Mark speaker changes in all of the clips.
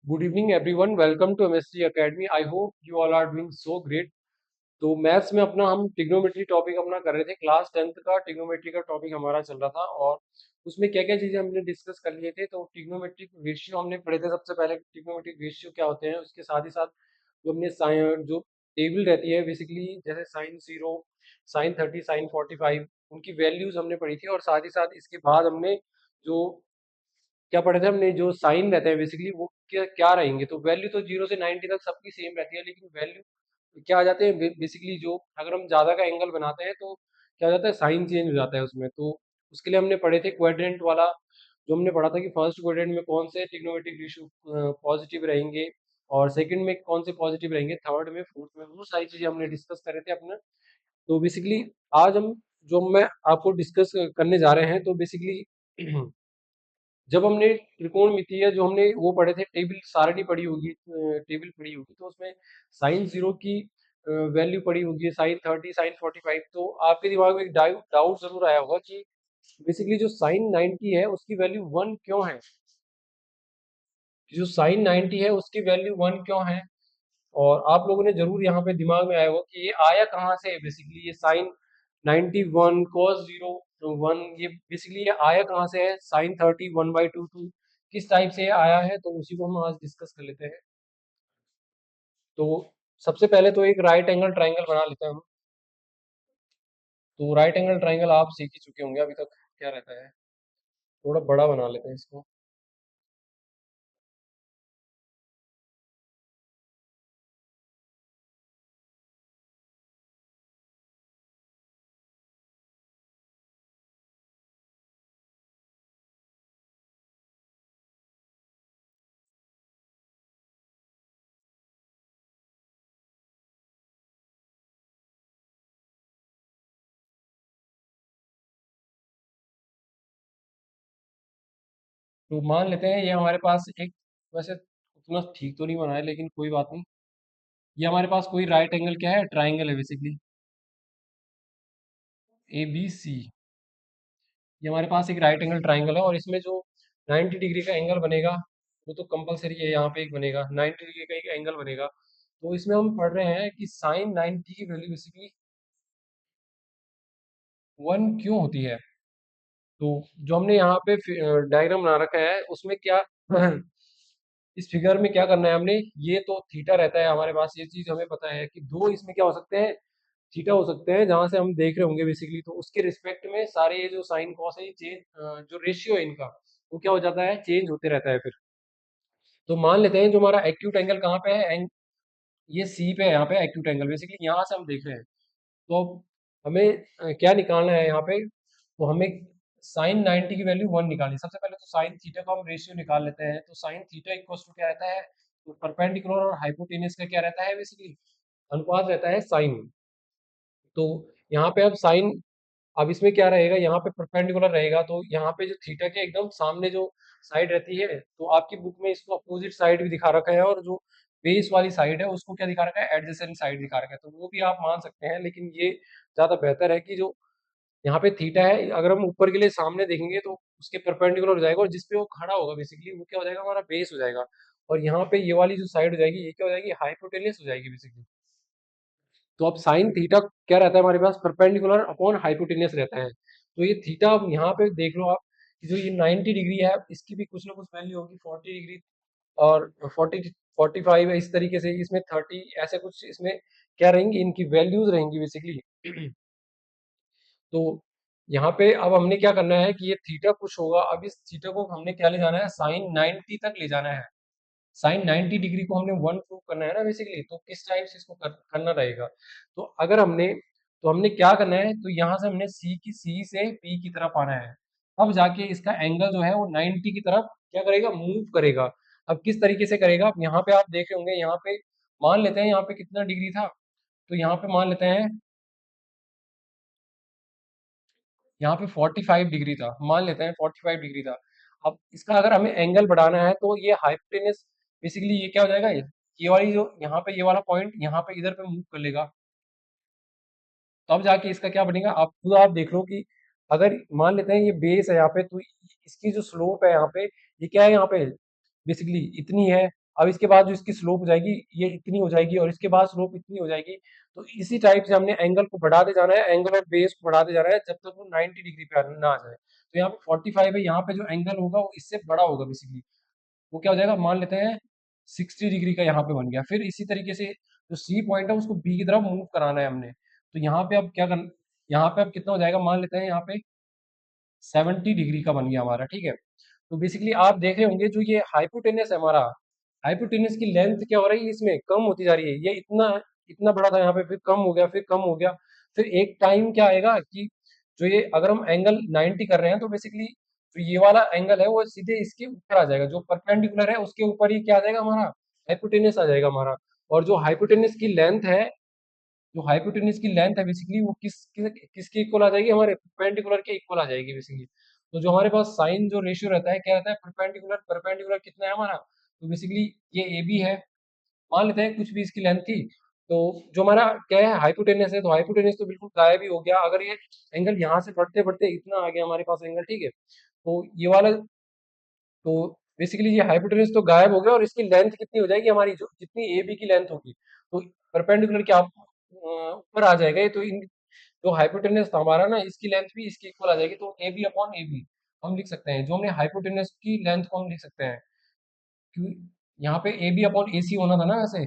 Speaker 1: Good evening, everyone. Welcome to MSc Academy. I hope you all are doing so great. तो maths में अपना हम trigonometry topic अपना कर रहे थे। क्लास 10th का ट्रिग्नोमेट्री का टॉपिक हमारा चल रहा था और उसमें क्या क्या चीज़ें हमने डिस्कस कर लिए थे। तो ट्रिग्नोमेट्रिक रेशियो हमने पढ़े थे। सबसे पहले ट्रिग्नोमेट्रिक रेशियो क्या होते हैं, उसके साथ ही साथ जो हमने जो टेबल रहती है बेसिकली, जैसे साइन 0, साइन 30, साइन 45, उनकी वैल्यूज हमने पढ़ी थी। और साथ ही साथ इसके बाद हमने जो क्या पढ़े थे, हमने जो साइन रहते हैं बेसिकली वो क्या क्या रहेंगे। तो वैल्यू तो 0 से 90 तक सबकी सेम रहती है, लेकिन वैल्यू क्या आ जाते हैं बेसिकली, जो अगर हम ज़्यादा का एंगल बनाते हैं तो क्या हो जाता है, साइन चेंज हो जाता है उसमें। तो उसके लिए हमने पढ़े थे क्वाड्रेंट वाला, जो हमने पढ़ा था कि फर्स्ट क्वाड्रेंट में कौन से ट्रिग्नोमेट्रिक रेशियो पॉजिटिव रहेंगे और सेकंड में कौन से पॉजिटिव रहेंगे, थर्ड में, फोर्थ में, वो सारी चीज़ें हमने डिस्कस करे थे अपना। तो बेसिकली आज हम जो मैं आपको डिस्कस करने जा रहे हैं, तो बेसिकली जब हमने त्रिकोणमितीय जो हमने वो पढ़े थे, टेबल सारणी पढ़ी होगी, टेबल पढ़ी होगी, तो उसमें साइन 0 की वैल्यू पढ़ी होगी, साइन 30, साइन 45। तो आपके दिमाग में एक डाउट जरूर आया होगा कि बेसिकली जो साइन 90 है उसकी वैल्यू 1 क्यों है, जो साइन 90 है उसकी वैल्यू 1 क्यों है। और आप लोगों ने जरूर यहाँ पे दिमाग में आया होगा कि ये आया कहाँ से है। बेसिकली ये साइन 91 कॉस 0 1, ये बेसिकली ये आया कहाँ से है, साइन 30 1/2 2, किस टाइप से ये आया है, तो उसी को हम आज डिस्कस कर लेते हैं। तो सबसे पहले तो एक राइट एंगल ट्राइंगल बना लेते हैं हम। तो राइट एंगल ट्राइंगल आप सीख ही चुके होंगे अभी तक, क्या रहता है, थोड़ा बड़ा बना लेते हैं इसको। तो मान लेते हैं ये हमारे पास एक, वैसे उतना ठीक तो नहीं बना है लेकिन कोई बात नहीं, ये हमारे पास कोई राइट एंगल क्या है, ट्राइंगल है बेसिकली, ABC। ये हमारे पास एक राइट एंगल ट्राइंगल है और इसमें जो 90 डिग्री का एंगल बनेगा वो तो कंपलसरी है, यहाँ पे एक बनेगा 90 डिग्री का एक एंगल बनेगा। तो इसमें हम पढ़ रहे हैं कि साइन 90 की वैल्यू बेसिकली 1 क्यों होती है। तो जो हमने यहाँ पे डायग्राम बना रखा है उसमें क्या इस फिगर में क्या करना है हमने, ये तो थीटा रहता है हमारे पास, ये चीज हमें पता है कि दो इसमें क्या हो सकते हैं, थीटा हो सकते हैं, जहां से हम देख रहे होंगे बेसिकली। तो उसके रिस्पेक्ट में सारे ये जो साइन कॉस है, ये चेंज, जो रेशियो है इनका, वो क्या हो जाता है, चेंज होते रहता है फिर। तो मान लेते हैं जो हमारा एक्यूट एंगल कहाँ पे है, ये सी पे है, यहाँ पे एक्यूट एंगल बेसिकली यहाँ से हम देख रहे हैं। तो अब हमें क्या निकालना है यहाँ पे, तो हमें साइन 90 की वैल्यू 1 निकालनी है। सबसे पहले तो साइन थीटा का हम रेशियो निकाल लेते हैं। तो साइन थीटा इक्वल टू क्या रहता है, तो परपेंडिकुलर और हाइपोटेनस का क्या रहता है बेसिकली, अनुपात रहता है साइन। तो यहाँ पे अब साइन, अब इसमें क्या रहेगा, यहाँ पे परपेंडिकुलर रहेगा, तो यहाँ पे जो थीटा के एकदम सामने जो साइड रहती है, तो आपकी बुक में इसको अपोजिट साइड भी दिखा रखा है, और जो बेस वाली साइड है उसको क्या दिखा रखा है, एडजेसेंट साइड दिखा रखा है। तो वो भी आप मान सकते हैं, लेकिन ये ज्यादा बेहतर है कि जो यहाँ पे थीटा है, अगर हम ऊपर के लिए सामने देखेंगे तो उसके परपेंडिकुलर हो जाएगा, और जिसपे वो खड़ा होगा बेसिकली वो क्या हो जाएगा, हमारा बेस हो जाएगा। और यहाँ पे ये वाली जो साइड हो जाएगी, ये क्या हो जाएगी, हाइपोटेनियस हो जाएगी बेसिकली। तो अब साइन थीटा क्या रहता है हमारे पास, परपेंडिकुलर अपॉन हाइपोटेनियस रहता है। तो ये थीटा, अब यहाँ पे देख लो आप कि जो ये 90 डिग्री है, इसकी भी कुछ ना कुछ वैल्यू होगी 40 डिग्री, और 40 45 है, इस तरीके से इसमें 30, ऐसे कुछ इसमें क्या रहेंगी, इनकी वैल्यूज रहेंगी बेसिकली। तो यहाँ पे अब हमने क्या करना है कि ये थीटा कुछ होगा, अब इस थीटा को हमने क्या ले जाना है, साइन 90 तक ले जाना है। साइन 90 डिग्री को हमने 1 प्रूव करना है ना बेसिकली, तो किस टाइप से इसको करना रहेगा। तो अगर हमने, तो हमने क्या करना है, तो यहाँ से हमने सी से पी की तरफ आना है। अब जाके इसका एंगल जो है वो 90 की तरफ क्या करेगा, मूव करेगा। अब किस तरीके से करेगा, अब यहाँ पे आप देख रहे होंगे, यहाँ पे मान लेते हैं यहाँ पे कितना डिग्री था, तो यहाँ पे मान लेते हैं यहाँ पे 45 डिग्री था, मान लेते हैं 45 डिग्री था। अब इसका अगर हमें एंगल बढ़ाना है, तो ये हाइपोटेनस बेसिकली ये क्या हो जाएगा, ये वाली जो यहाँ पे ये वाला पॉइंट यहाँ पे इधर पे मूव कर लेगा। तब जाके इसका क्या बनेगा, आप खुद आप देख लो कि अगर मान लेते हैं ये बेस है यहाँ पे, तो इसकी जो स्लोप है यहाँ पे, ये क्या है यहाँ पे बेसिकली इतनी है। अब इसके बाद जो इसकी स्लोप हो जाएगी ये इतनी हो जाएगी और इसके बाद स्लोप इतनी हो जाएगी। तो इसी टाइप से हमने एंगल को बढ़ाते जाना है, एंगल और बेस को बढ़ाते जाना है जब तक वो 90 डिग्री पे ना आ जाए। तो यहाँ पे 45 है, यहाँ पे जो एंगल होगा वो इससे बड़ा होगा बेसिकली। वो क्या हो जाएगा, मान लेते हैं 60 डिग्री का यहाँ पे बन गया। फिर इसी तरीके से जो सी पॉइंट है उसको बी की तरफ मूव कराना है हमने। तो यहाँ पे अब क्या करना, यहाँ पे अब कितना हो जाएगा, मान लेते हैं यहाँ पे 70 डिग्री का बन गया हमारा, ठीक है। तो बेसिकली आप देख रहे होंगे जो ये हाइपोटेनस है हमारा, हाइपोटेनस की लेंथ क्या हो रही है, इसमें कम होती जा रही है। ये इतना इतना बड़ा था यहाँ पे, फिर कम हो गया, फिर कम हो गया। फिर एक टाइम क्या आएगा कि जो ये अगर हम एंगल 90 कर रहे हैं तो बेसिकली जो ये वाला एंगल है वो सीधे इसके ऊपर आ जाएगा, जो परपेंडिकुलर है उसके ऊपर ही क्या आ जाएगा हमारा, हाइपोटेनस आ जाएगा हमारा। और जो हाइपोटेनस की लेंथ है, जो हाइपोटेन्यूज की लेंथ है बेसिकली वो किसके इक्वल आ जाएगी, हमारे परपेंडिकुलर के इक्वल आ जाएगी बेसिकली। तो जो हमारे पास साइन जो रेशियो रहता है क्या रहता है, परपेंडिकुलर परपेंडिकुलर कितना है हमारा, तो बेसिकली ये ए बी है, मान लेते हैं कुछ भी इसकी लेंथ थी। तो जो हमारा क्या है, हाइपोटेनस है, तो हाइपोटेनस तो बिल्कुल गायब ही हो गया। अगर ये एंगल यहाँ से बढ़ते बढ़ते इतना आ गया हमारे पास एंगल, ठीक है, तो ये वाला, तो बेसिकली ये हाइपोटेनस तो गायब हो गया और इसकी लेंथ कितनी हो जाएगी हमारी, जो जितनी ए बी की लेंथ होगी तो परपेंडिकुलर के आप ऊपर आ जाएगा ये। तो इन जो हाइपोटेनस था हमारा ना, इसकी लेंथ भी इसकी इक्वल आ जाएगी। तो A B upon A B हम लिख सकते हैं, जो हमने हाइपोटेनस की लेंथ को हम लिख सकते हैं। क्यों, यहाँ पे ए बी अपॉन ए सी होना था ना, वैसे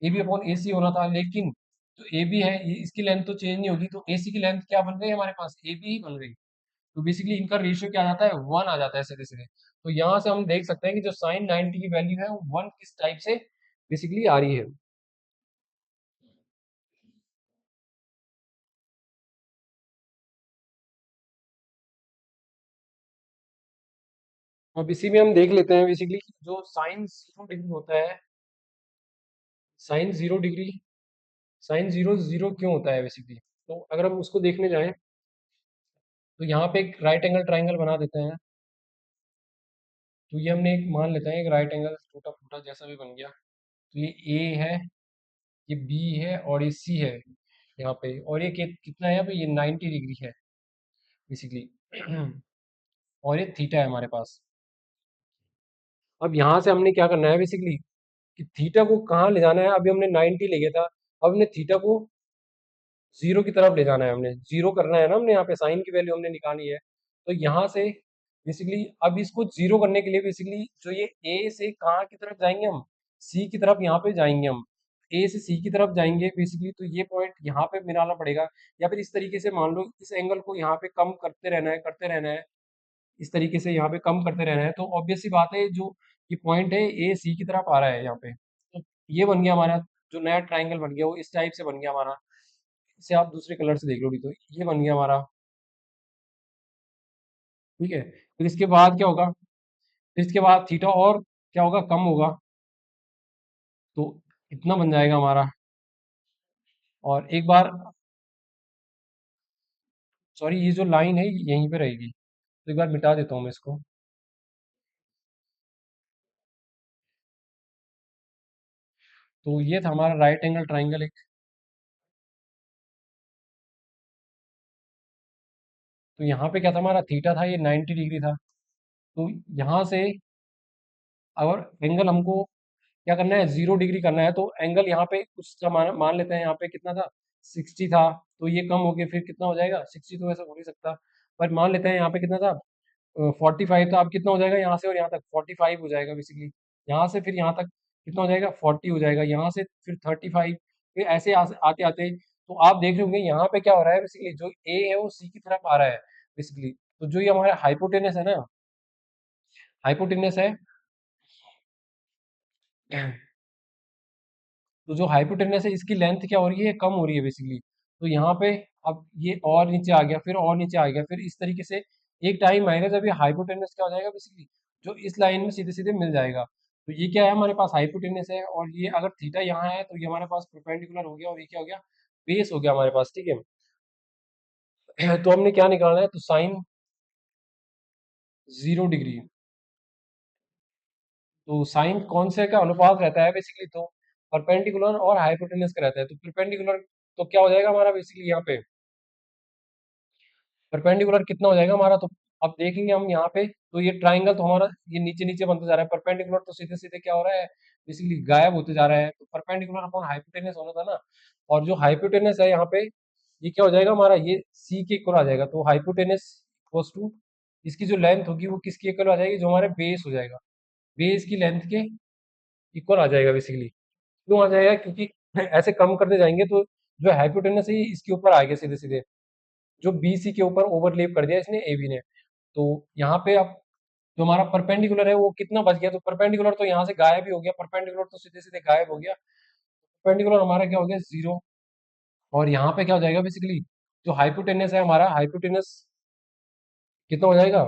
Speaker 1: ए बी अपॉन ए सी होना था, लेकिन जो ए बी है इसकी लेंथ तो चेंज नहीं होगी, तो ए सी की लेंथ क्या बन गई हमारे पास, ए बी ही बन गई। तो बेसिकली इनका रेशियो क्या आ जाता है, 1 आ जाता है सीधे सीधे। तो यहाँ से हम देख सकते हैं कि जो साइन 90 की वैल्यू है वो 1 किस टाइप से बेसिकली आ रही है। अब इसी में हम देख लेते हैं बेसिकली जो साइन 0 डिग्री होता है, साइन 0 डिग्री, साइन 0 0 क्यों होता है बेसिकली। तो अगर हम उसको देखने जाएं तो यहाँ पे एक राइट एंगल ट्राइंगल बना देते हैं। तो ये हमने एक मान लेते हैं एक राइट एंगल टूटा फूटा जैसा भी बन गया। तो ये ए है, ये बी है और ये सी है यहाँ पे, और ये कितना है यहाँ पे, ये 90 डिग्री है बेसिकली। और ये थीटा है हमारे पास। अब यहाँ से हमने क्या करना है बेसिकली कि थीटा को कहाँ ले जाना है, अभी हमने 90 ले गया था, अब हमने थीटा को जीरो की तरफ ले जाना है, हमने जीरो करना है ना, हमने यहाँ पे साइन की वैल्यू हमने निकाली है। तो यहाँ से बेसिकली अब इसको जीरो करने के लिए बेसिकली जो ये ए से कहाँ की तरफ जाएंगे, हम सी की तरफ यहाँ पे जाएंगे, हम ए से सी की तरफ जाएंगे बेसिकली। तो ये पॉइंट यहाँ पे मिलाना पड़ेगा, या फिर इस तरीके से मान लो इस एंगल को यहाँ पे कम करते रहना है, करते रहना है, इस तरीके से यहाँ पे कम करते रहना है। तो ऑब्वियस सी बात है जो ये पॉइंट है ए सी की तरफ आ रहा है यहाँ पे। तो ये बन गया हमारा जो नया ट्राइंगल बन गया, वो इस टाइप से बन गया हमारा। इसे आप दूसरे कलर से देख लो भी, तो ये बन गया हमारा, ठीक है। फिर इसके बाद क्या होगा, फिर इसके बाद थीटा और क्या होगा, कम होगा। तो इतना बन जाएगा हमारा। और एक बार, सॉरी ये जो लाइन है यहीं पे रहेगी, तो एक बार मिटा देता हूँ मैं इसको। तो ये था हमारा राइट एंगल ट्राइंगल एक। तो यहाँ पे क्या था हमारा, थीटा था, ये 90 डिग्री था। तो यहाँ से अगर एंगल हमको क्या करना है, 0 डिग्री करना है, तो एंगल यहाँ पे कुछ सा मान लेते हैं, यहाँ पे कितना था, 60 था। तो ये कम हो गया, फिर कितना हो जाएगा, 60 तो वैसे हो नहीं सकता, पर मान लेते हैं यहाँ पे कितना था, 45 था। अब कितना हो जाएगा यहाँ से और यहाँ तक, 45 हो जाएगा बेसिकली। यहाँ से फिर यहाँ तक कितना हो जाएगा, 40 हो जाएगा, यहाँ से फिर 35, फिर ऐसे आते आते। तो आप देख रहे होंगे यहाँ पे क्या हो रहा है बेसिकली, जो ए है वो सी की तरफ आ रहा है बेसिकली। तो जो ये हमारा हाइपोटेनस है ना, हाइपोटेनस है, तो जो हाइपोटेनस है इसकी लेंथ क्या हो रही है, कम हो रही है बेसिकली। तो यहाँ पे अब ये और नीचे आ गया, फिर और नीचे आ गया, फिर इस तरीके से एक टाइम आएगा जब ये हाइपोटेनस क्या हो जाएगा बेसिकली, जो इस लाइन में सीधे सीधे मिल जाएगा। तो ये क्या है, हमारे पास हाइपोटेनस है, और ये अगर थीटा यहाँ है तो ये हमारे पास परपेंडिकुलर हो गया, और ये क्या हो गया, बेस हो गया हमारे पास, ठीक है। तो हमने क्या निकालना है, तो साइन 0 डिग्री, तो साइन कौन से का अनुपात रहता है बेसिकली, तो परपेंडिकुलर और हाइपोटेनस का रहता है। तो परपेंडिकुलर तो क्या हो जाएगा हमारा बेसिकली यहाँ पे, परपेंडिकुलर कितना हो जाएगा हमारा, तो अब देखेंगे हम यहाँ पे, तो ये ट्राइंगल तो हमारा ये नीचे नीचे बनता जा रहा है, परपेंडिकुलर तो सीधे सीधे क्या हो रहा है, बेसिकली गायब होते जा रहा है। तो परपेंडिकुलर अपॉन हाइपोटेनस होना था ना, और जो हाइपोटेनस है यहाँ पे, ये क्या हो जाएगा हमारा, ये सी के इक्वल आ जाएगा। तो हाइपोटेनस इक्वल्स टू, इसकी जो लेंथ होगी वो किसके इक्वल आ जाएगी, जो हमारे बेस हो जाएगा, बेस की लेंथ के इक्वल आ जाएगा बेसिकली। क्यों आ जाएगा, क्योंकि ऐसे कम करते जाएंगे तो जो हाइपोटेनस है ये इसके ऊपर आ गया सीधे सीधे, जो बीसी के ऊपर ओवरलेप कर दिया इसने एबी ने। तो यहाँ पे अब जो हमारा परपेंडिकुलर है वो कितना बच गया, तो परपेंडिकुलर तो यहाँ से गायब ही हो गया, परपेंडिकुलर तो सीधे सीधे गायब हो गया, परपेंडिकुलर हमारा क्या हो गया, जीरो। और यहाँ पे क्या हो जाएगा बेसिकली, जो हाइपोटेनस है हमारा, हाइपोटेनस कितना हो जाएगा,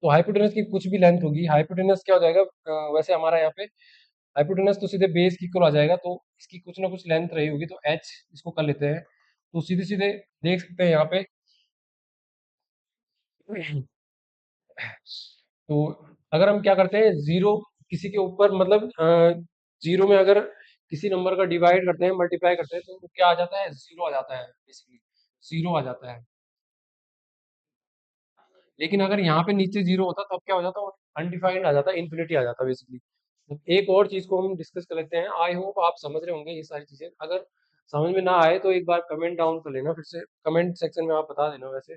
Speaker 1: तो हाइपोटेनस की कुछ भी लेंथ होगी, हाइपोटेनस क्या हो जाएगा, वैसे हमारा यहाँ पे हाइपोटेनस तो सीधे बेस की इक्वल आ जाएगा, तो इसकी कुछ ना कुछ लेंथ रही होगी, तो एच इसको कर लेते हैं। तो सीधे सीधे देख सकते हैं यहाँ पे, तो अगर हम क्या करते हैं, जीरो किसी के ऊपर मतलब जीरो में अगर किसी नंबर का डिवाइड करते हैं, मल्टीप्लाई करते हैं, तो वो क्या आ जाता है, जीरो आ जाता है बेसिकली, जीरो आ जाता है। लेकिन अगर यहाँ पे नीचे जीरो होता तब क्या हो जाता, अनडिफाइंड आ जाता, इन्फिनिटी आ जाता बेसिकली। एक और चीज को हम डिस्कस कर लेते हैं, आई होप आप समझ रहे होंगे ये सारी चीजें, अगर समझ में ना आए तो एक बार कमेंट डाउन कर लेना, फिर से कमेंट सेक्शन में आप बता देना। वैसे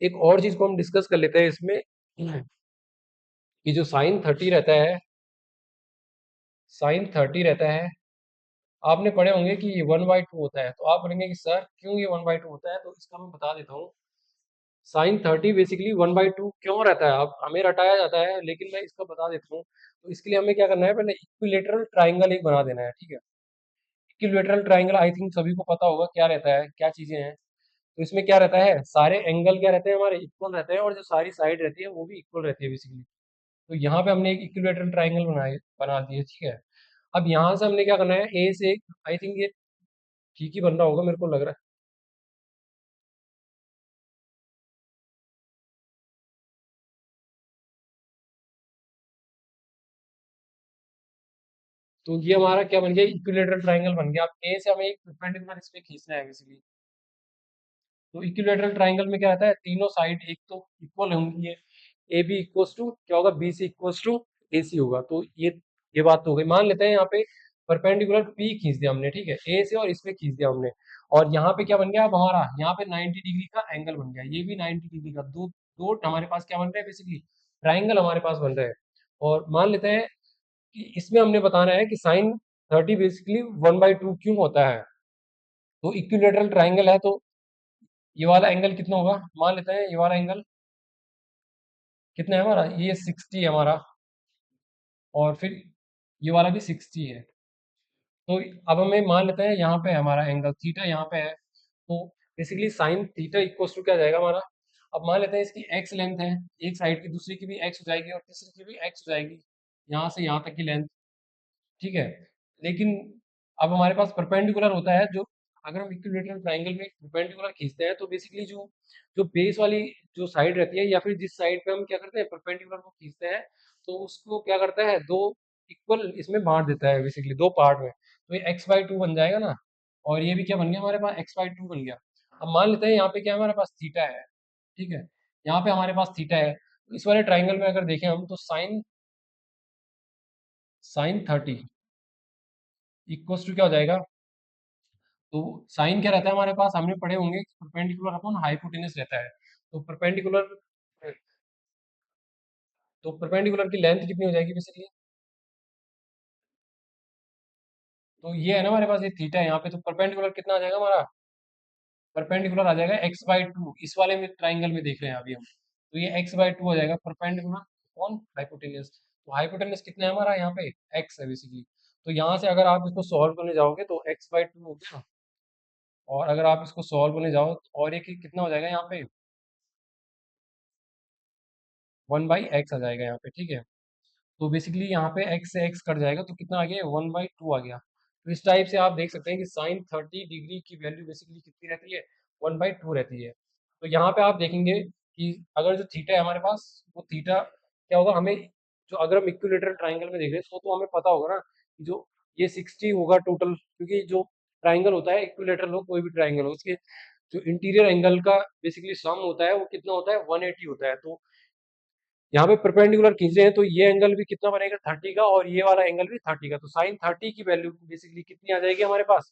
Speaker 1: एक और चीज को हम डिस्कस कर लेते हैं इसमें, कि जो साइन 30 रहता है, साइन 30 रहता है, आपने पढ़े होंगे कि ये 1/2 होता है। तो आप बोलेंगे कि सर क्यों ये 1/2 होता है, तो इसका मैं बता देता हूँ। साइन 30 बेसिकली 1/2 क्यों रहता है, अब हमें रटाया जाता है, लेकिन मैं इसका बता देता हूँ। तो इसके लिए हमें क्या करना है, पहले इक्विलेटरल ट्राइंगल एक बना देना है, ठीक है। इक्विलेटरल ट्राइंगल आई थिंक सभी को पता होगा क्या रहता है, क्या चीजें हैं। तो इसमें क्या रहता है, सारे एंगल क्या रहते हैं हमारे, इक्वल रहते हैं, और जो सारी साइड रहती है वो भी इक्वल रहती है बेसिकली। तो यहाँ पे हमने एक इक्विलेटरल ट्राइंगल बना दिए, ठीक है। अब यहाँ से हमने क्या करना है, ए से, आई थिंक ये ठीक ही बन रहा होगा मेरे को लग रहा है। तो ये हमारा क्या बन गया, इक्विलेटरल ट्राइंगल बन गया। अब ए से हमें एक परपेंडिकुलर इस पे खींचना है बेसिकली। तो इक्विलेटरल ट्राइंगल में क्या रहता है, तीनों साइड एक तो इक्वल होंगी, ये ए बी इक्वल्स टू क्या होगा, बी सी इक्वल्स टू ए सी होगा। तो ये बात तो हो गई। मान लेते हैं यहाँ पे परपेंडिकुलर पी खींच दिया हमने, ठीक है, ए से, और इस पे खींच दिया हमने। और यहाँ पे क्या बन गया, अब हमारा यहाँ पे 90 डिग्री का एंगल बन गया, ये भी 90 डिग्री का, दो दो हमारे पास क्या बन रहे हैं बेसिकली, ट्राइंगल हमारे पास बन रहे हैं। और मान लेते हैं कि इसमें हमने बताना है कि साइन 30 बेसिकली 1/2 क्यों होता है। तो इक्विलेटरल ट्राइंगल है, तो ये वाला एंगल कितना होगा, मान लेते हैं ये वाला एंगल कितना है हमारा, ये 60 है हमारा, और फिर ये वाला भी 60 है। तो अब हमें मान लेते हैं यहाँ पे है हमारा एंगल थीटा, यहाँ पे है। तो basically sine theta equal to क्या हो जाएगा हमारा, अब मान लेते हैं इसकी एक्स लेंथ है, एक साइड की, दूसरी की भी एक्स हो जाएगी, और तीसरी की भी एक्स हो जाएगी, यहाँ से यहाँ तक की लेंथ, ठीक है। लेकिन अब हमारे पास परपेंडिकुलर होता है, जो अगर हम इक्विलेटरल ट्राइंगल में परपेंडिकुलर खींचते हैं, तो बेसिकली जो जो बेस वाली जो साइड रहती है, या फिर जिस साइड पे हम क्या करते हैं परपेंडिकुलर को खींचते हैं, तो उसको क्या करता है, दो इक्वल इसमें बांट देता है बेसिकली, दो पार्ट में। तो ये x/2 बन जाएगा ना, और ये भी क्या बन गया हमारे पास, x/2 बन गया। अब मान लेते हैं यहाँ पे क्या हमारे पास थीटा है, ठीक है, यहाँ पे हमारे पास थीटा है। तो इस वाले ट्राइंगल में अगर देखें हम, तो साइन साइन 30 इक्वल्स टू क्या हो जाएगा, तो साइन क्या रहता है हमारे पास, हमने पढ़े होंगे, परपेंडिकुलर अपॉन हाइपोटेनस रहता है। तो परपेंडिकुलर, तो परपेंडिकुलर की लेंथ कितनी हो जाएगी बेसिकली, तो ये है ना हमारे पास, ये थीटा है यहाँ पे, तो परपेंडिकुलर कितना आ जाएगा हमारा, परपेंडिकुलर आ जाएगा x/2, इस वाले में ट्राइंगल में देख रहे हैं अभी हम। तो ये x/2 हो जाएगा परपेंडिकुलर अपॉन हाइपोटेनस। तो हाइपोटेनस कितना है हमारा यहाँ पे, x है बेसिकली। तो यहाँ से अगर आप इसको सॉल्व करने जाओगे तो x/2 हो गया, और अगर आप इसको सॉल्व करने जाओ तो और ये कितना हो जाएगा यहाँ पे, 1/x आ जाएगा यहाँ पे, ठीक है। तो बेसिकली यहाँ पे x से x कट जाएगा, तो कितना आ गया, 1/2 आ गया। तो इस टाइप से आप देख सकते हैं कि साइन 30 डिग्री की वैल्यू बेसिकली कितनी रहती है, 1/2 रहती है। तो यहाँ पे आप देखेंगे कि अगर जो थीटा है हमारे पास, वो थीटा क्या होगा हमें, जो अगर हम इक्विलेटरल ट्राइंगल में देख रहे हैं, तो हमें पता होगा ना कि जो ये 60 होगा टोटल, क्योंकि जो ट्राइंगल होता है, इक्विलेटरल हो कोई भी ट्राइंगल हो, उसके जो इंटीरियर एंगल का बेसिकली सम होता है वो कितना होता है, 180 होता है। तो यहाँ पे परपेंडिकुलर खींच रहे हैं तो ये एंगल भी कितना बनेगा, 30 का, और ये वाला एंगल भी 30 का। तो साइन 30 की वैल्यू बेसिकली कितनी आ जाएगी हमारे पास,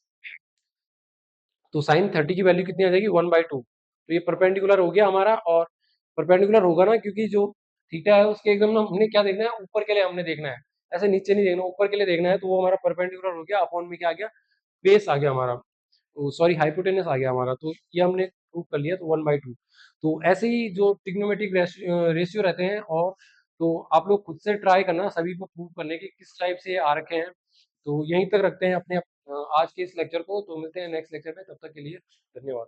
Speaker 1: तो साइन 30 की वैल्यू कितनी आ जाएगी, 1/2। तो ये परपेंडिकुलर हो गया हमारा, और परपेंडिकुलर होगा ना क्योंकि जो थीटा है उसके एकदम ना हमने क्या देखना है, ऊपर के लिए हमने देखना है, ऐसे नीचे नहीं देखना, ऊपर के लिए देखना है। तो वो हमारा परपेंडिकुलर हो गया, अपॉन में क्या आ गया, बेस आ गया हमारा, सॉरी हाइपोटेनस आ गया हमारा। तो ये हमने प्रूव कर लिया, तो 1/2। तो ऐसे ही जो ट्रिग्नोमेट्रिक रेशियो रहते हैं, और तो आप लोग खुद से ट्राई करना सभी को प्रूव करने की किस टाइप से ये आ रखे हैं। तो यहीं तक रखते हैं अपने आज के इस लेक्चर को, तो मिलते हैं नेक्स्ट लेक्चर में, तब तक के लिए धन्यवाद।